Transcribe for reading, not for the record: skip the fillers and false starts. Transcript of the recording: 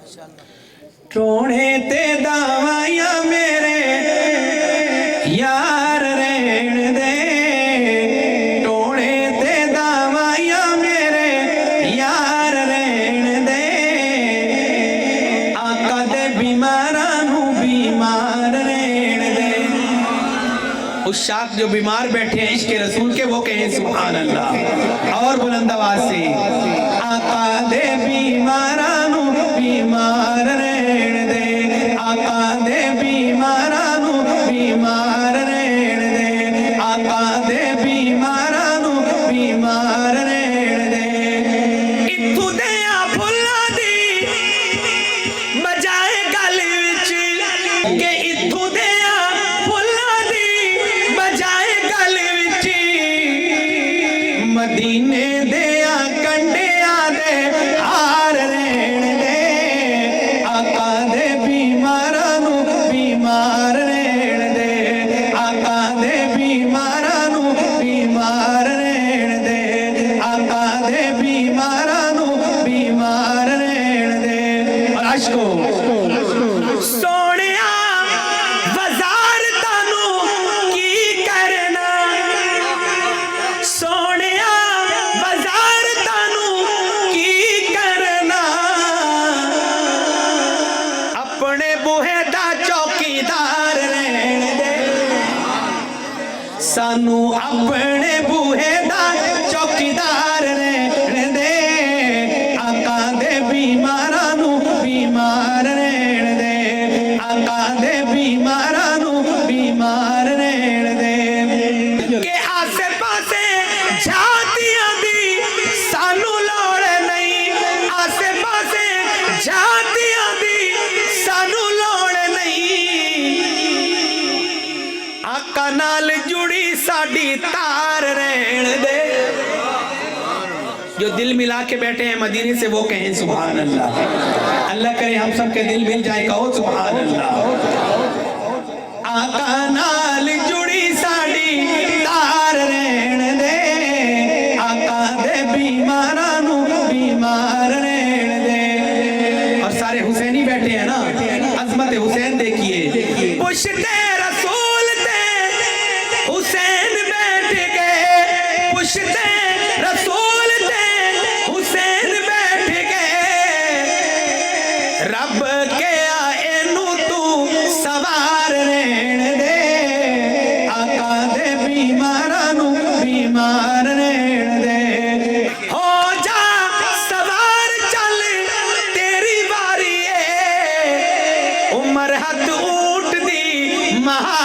टोने ते दावाया मेरे यार रहन दे, टोने ते दावाया मेरे यार रहन दे, आका दे बीमारां नू बीमार रहन दे। उस शाख जो बीमार बैठे हैं इश्क रसूल के वो कहें सुभान अल्लाह और बुलंद आवाज से, आका दे बीमारां नू बीमार रहन दे, आका दे बीमारां नू बीमार रहन दे, आका दे बीमारां नू बीमार रहन दे। इत्थों दे आ फुल्लां दी बजाए गल विच के इत्थों दे आ फुल्लां दी बजाए गल विच, मदीने दे आ कंडिया दे हार रहन दे, आका दे बीमारां नू बीमार रहन दे, आका दे बीमारां नू बीमार रहन दे, आका दे बीमारां नू बीमार रहन दे। और अशको सोनिया बाजार तानू की करना, सोनिया बाजार तानू की करना, अपने बूहे दा चौकीदार रहन दे, सानू अपने बूहे दा चौकीदार रहन दे, आका दे बीमारां नू बीमार रहन दे, आका दे बीमारां नू बीमार रहन दे। के आसे पासे जातियां दी सानू लोड़ नहीं, आसे पासे जातियां दी सानू लोड़ नहीं, आका नाल जुड़ी साडी तार रहन दे। जो दिल मिला के बैठे हैं मदीने से वो कहें सुभान अल्लाह। अल्लाह करे हम सब के दिल मिल जाए, कहो सुभान अल्लाह। आका नाल जुड़ी साडी तार रहन दे, आका दे बीमारां नू बीमार रहन दे। और सारे हुसैनी बैठे हैं ना, अजमत हुसैन देखिए, पुश्ते रसूल ते हुसैन बैठ गए, पुश्ते रसूल ते हुसैन बैठ गए, रब के आए नू तू सवार रहन दे, आका दे बीमारां नू बीमार रहन दे। हो जा सवार चल तेरी बारी है, उमर हद ऊंट दी महा